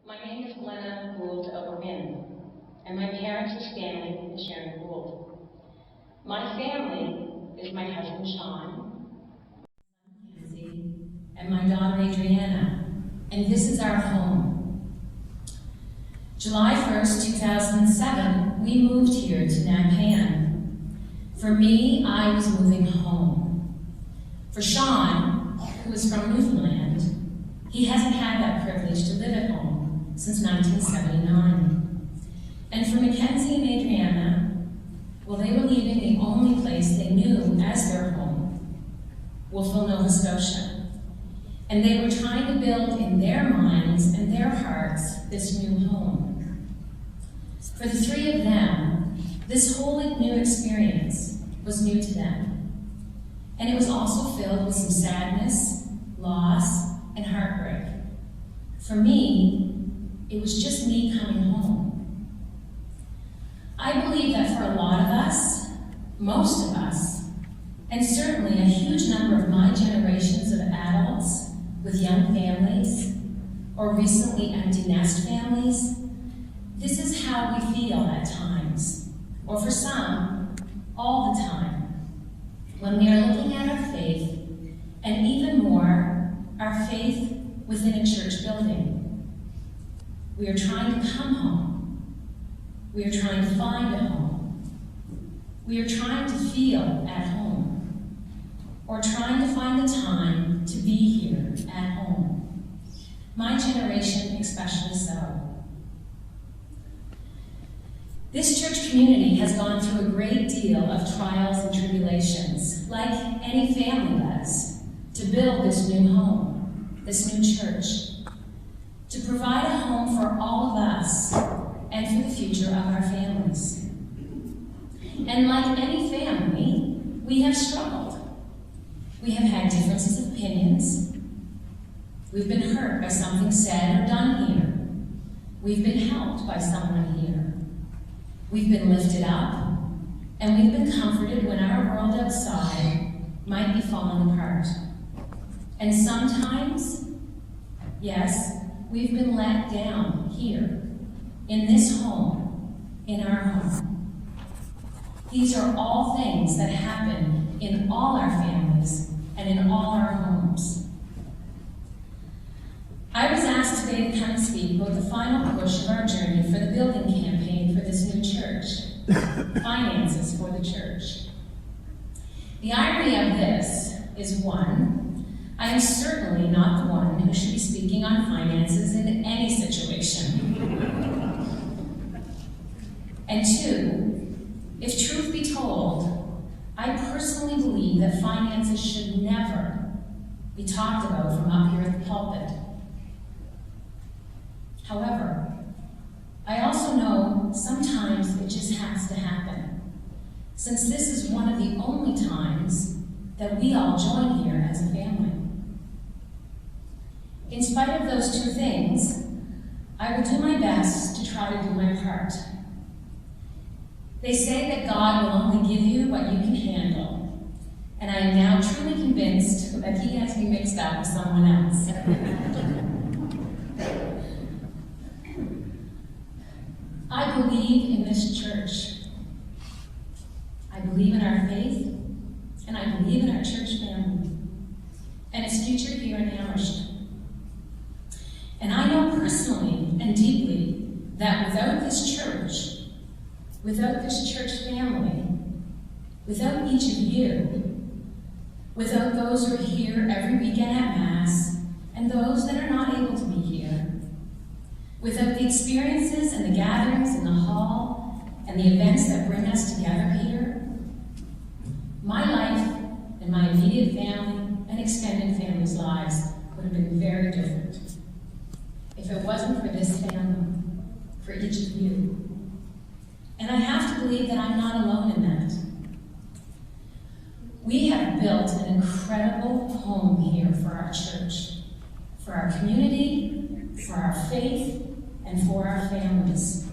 My name is Glenna O'Quinn, and my parents' family is Sharon Gould. My family is my husband Sean, and my daughter Adriana, and this is our home. July 1st, 2007, we moved here to Napan. For me, I was moving home. For Sean, who is from Newfoundland, he hasn't had that privilege to live at home since 1979. And for Mackenzie and Adriana, well, they were leaving the only place they knew as their home, Wolfville, Nova Scotia. And they were trying to build in their minds and their hearts this new home. For the three of them, this wholly new experience was new to them. And it was also filled with some sadness, loss, and heartbreak. For me, it was just me coming home. I believe that for a lot of us, most of us, and certainly a huge number of my generations of adults with young families, or recently empty nest families, this is how we feel at times, or for some, all the time, when we are looking at our faith, and even more, our faith within a church building. We are trying to come home. We are trying to find a home. We are trying to feel at home, or trying to find the time to be here at home. My generation especially so. This church community has gone through a great deal of trials and tribulations, like any family does, to build this new home, this new church, to provide a home for all of us and for the future of our families. And like any family, we have struggled. We have had differences of opinions. We've been hurt by something said or done here. We've been helped by someone here. We've been lifted up, and we've been comforted when our world outside might be falling apart. And sometimes, yes, we've been let down here, in this home, in our home. These are all things that happen in all our families and in all our homes. I was asked today to come and speak about the final push of our journey for the building campaign for this new church, finances for the church. The irony of this is, one, I am certainly not the one who should be speaking on finances in any situation. And two, if truth be told, I personally believe that finances should never be talked about from up here at the pulpit. However, I also know sometimes it just has to happen, since this is one of the only times that we all join here as a family. In spite of those two things, I will do my best to try to do my part. They say that God will only give you what you can handle, and I am now truly convinced that He has me mixed up with someone else. I believe in this church. I believe in our faith, and I believe in our church family, and its future here in Amherst. And I know personally and deeply that without this church family, without each of you, without those who are here every weekend at Mass, and those that are not able to be here, without the experiences and the gatherings in the hall and the events that bring us together here, my life and my immediate family and extended family's lives would have been very different if it wasn't for this family, for each of you. And I have to believe that I'm not alone in that. We have built an incredible home here for our church, for our community, for our faith, and for our families.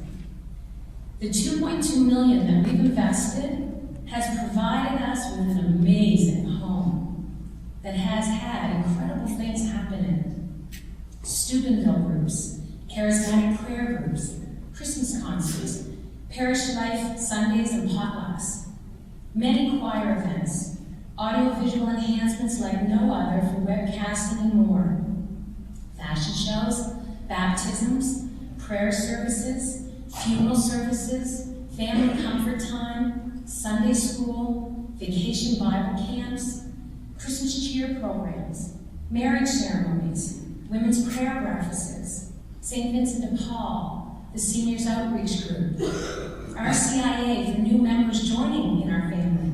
The $2.2 million that we've invested has provided us with an amazing home that has had incredible things happen in it. Steubenville groups, charismatic prayer groups, Christmas concerts, parish life Sundays and potlucks, many choir events, audiovisual enhancements like no other for webcasting and more, fashion shows, baptisms, prayer services, funeral services, family comfort time, Sunday school, vacation Bible camps, Christmas cheer programs, marriage ceremonies, women's prayer breakfasts, St. Vincent de Paul, the Seniors Outreach Group, RCIA for new members joining in our family,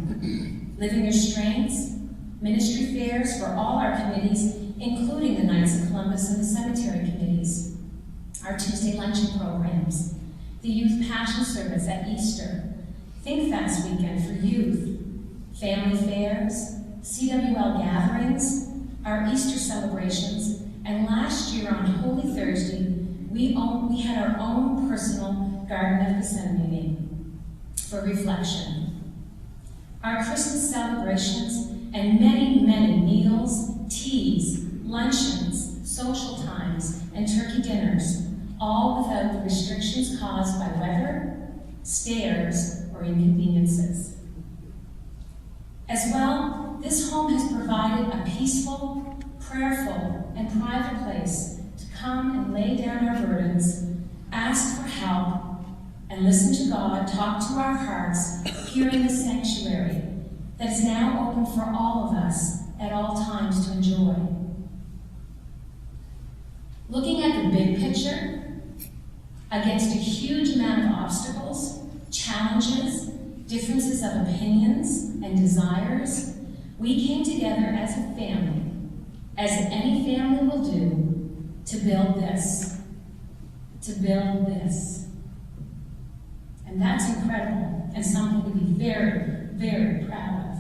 living restraints, ministry fairs for all our committees, including the Knights of Columbus and the cemetery committees, our Tuesday luncheon programs, the youth passion service at Easter, Think Fest weekend for youth, family fairs, CWL gatherings, our Easter celebrations, and last year on Holy Thursday, we had our own personal Garden of Gethsemane for reflection. Our Christmas celebrations and many, many meals, teas, luncheons, social times, and turkey dinners, all without the restrictions caused by weather, stairs, or inconveniences. As well, this home has provided a peaceful, prayerful, and private place to come and lay down our burdens, ask for help, and listen to God talk to our hearts here in the sanctuary that is now open for all of us at all times to enjoy. Looking at the big picture, against a huge amount of obstacles, challenges, differences of opinions, and desires, we came together as a family, as any family will do, to build this. To build this. And that's incredible, and something to be very, very proud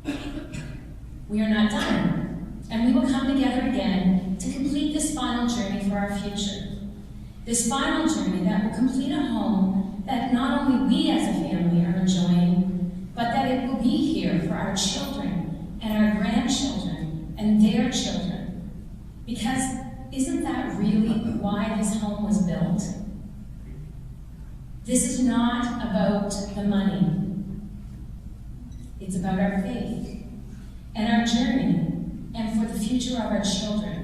of. We are not done, and we will come together again to complete this final journey for our future. This final journey that will complete a home that not only we as a family are enjoying, but that it will be here for our children and our grandchildren and their children. Because isn't that really why this home was built? This is not about the money. It's about our faith and our journey and for the future of our children.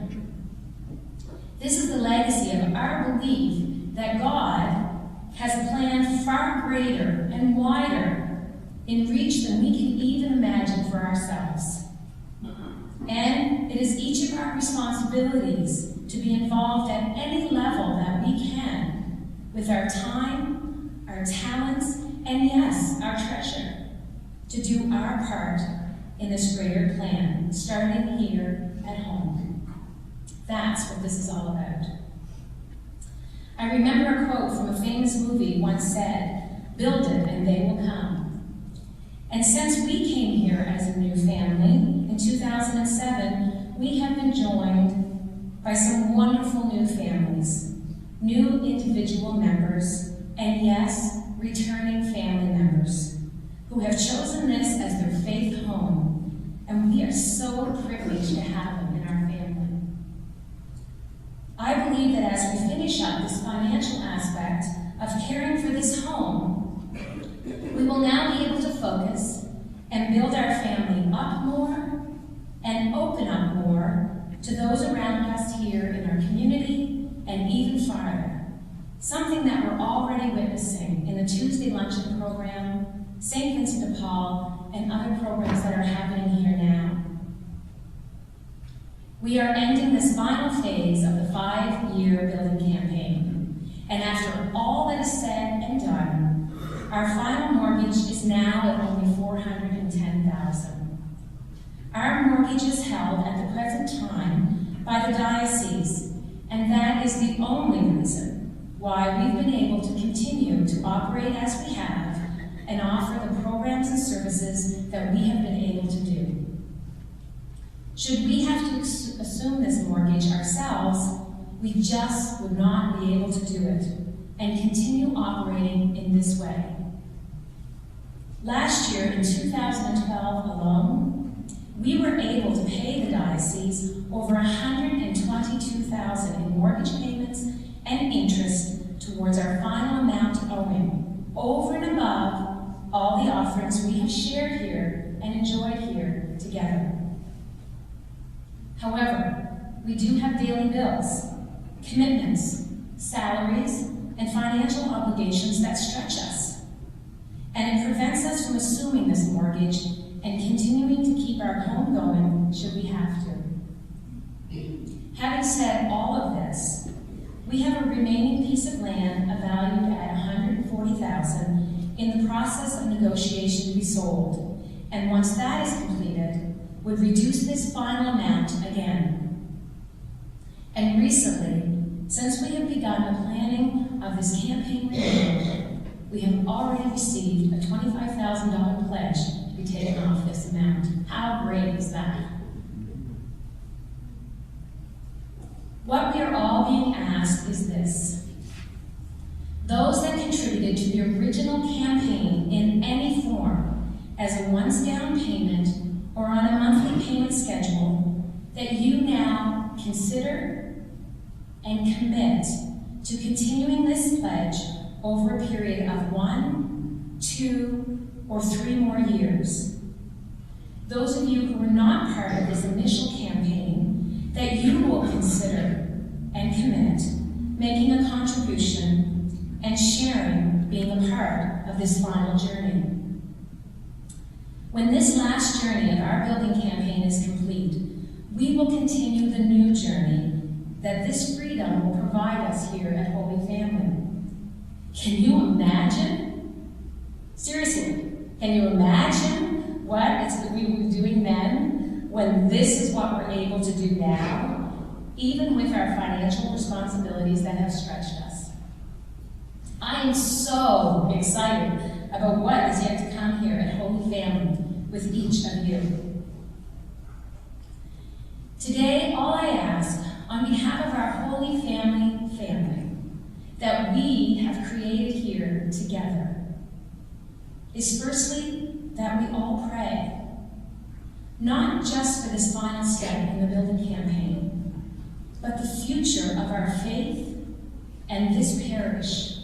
This is the legacy of our belief that God has a plan far greater and wider in reach than we can even imagine for ourselves. And it is each of our responsibilities to be involved at any level that we can with our time, our talents, and yes, our treasure, to do our part in this greater plan, starting here at home. That's what this is all about. I remember a quote from a famous movie once said, "Build it and they will come." And since we came here as a new family in 2007, we have been joined by some wonderful new families, new individual members, and yes, returning family members who have chosen this as their faith home, and we are so privileged to have them in our family. I believe that as we finish up this financial aspect of caring for this home, we will now be able to focus and build our family up more and open up more to those around us here in our community and even farther. Something that we're already witnessing in the Tuesday luncheon program, St. Vincent de Paul, and other programs that are happening here now. We are ending this final phase of the 5-year building campaign, and after all that is said and done, our final mortgage is now at only $410,000. Our mortgage is held at the present time by the diocese, and that is the only reason why we've been able to continue to operate as we have and offer the programs and services that we have been able to do. Should we have to assume this mortgage ourselves, we just would not be able to do it and continue operating in this way. Last year, in 2012 alone, we were able to pay the diocese over $120,000 $22,000 in mortgage payments and interest towards our final amount owing, over and above all the offerings we have shared here and enjoyed here together. However, we do have daily bills, commitments, salaries, and financial obligations that stretch us. And it prevents us from assuming this mortgage and continuing to keep our home going should we have to. Having said all of this, we have a remaining piece of land valued at $140,000 in the process of negotiation to be sold, and once that is completed, would reduce this final amount again. And recently, since we have begun the planning of this campaign renewal, we have already received a $25,000 pledge to be taken off this amount. How great is that? What we are all being asked is this: those that contributed to the original campaign in any form, as a once down payment or on a monthly payment schedule, that you now consider and commit to continuing this pledge over a period of 1, 2, or 3 more years. Those of you who were not part of this initial campaign, that you will consider and commit making a contribution and sharing being a part of this final journey. When this last journey of our building campaign is complete, we will continue the new journey that this freedom will provide us here at Holy Family. Can you imagine? Seriously, can you imagine what we will be doing then when this is what we're able to do now, even with our financial responsibilities that have stretched us? I am so excited about what is yet to come here at Holy Family with each of you. Today, all I ask, on behalf of our Holy Family that we have created here together, is firstly that we all pray, not just for this final step in the building campaign, but the future of our faith and this parish,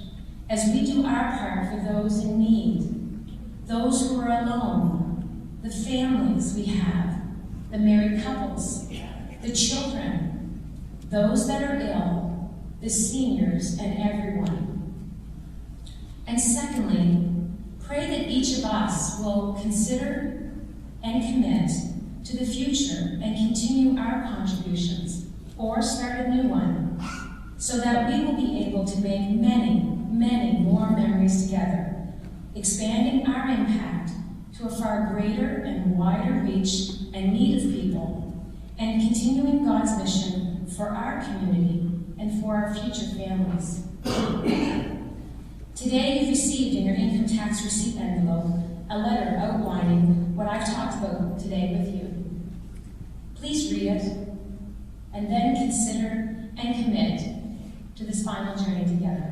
as we do our part for those in need, those who are alone, the families we have, the married couples, the children, those that are ill, the seniors, and everyone. And secondly, pray that each of us will consider and commit to the future and continue our contributions, or start a new one, so that we will be able to make many, many more memories together, expanding our impact to a far greater and wider reach and need of people, and continuing God's mission for our community and for our future families. Today you've received in your income tax receipt envelope a letter outlining what I've talked about today with you. Please read it, and then consider and commit to this final journey together.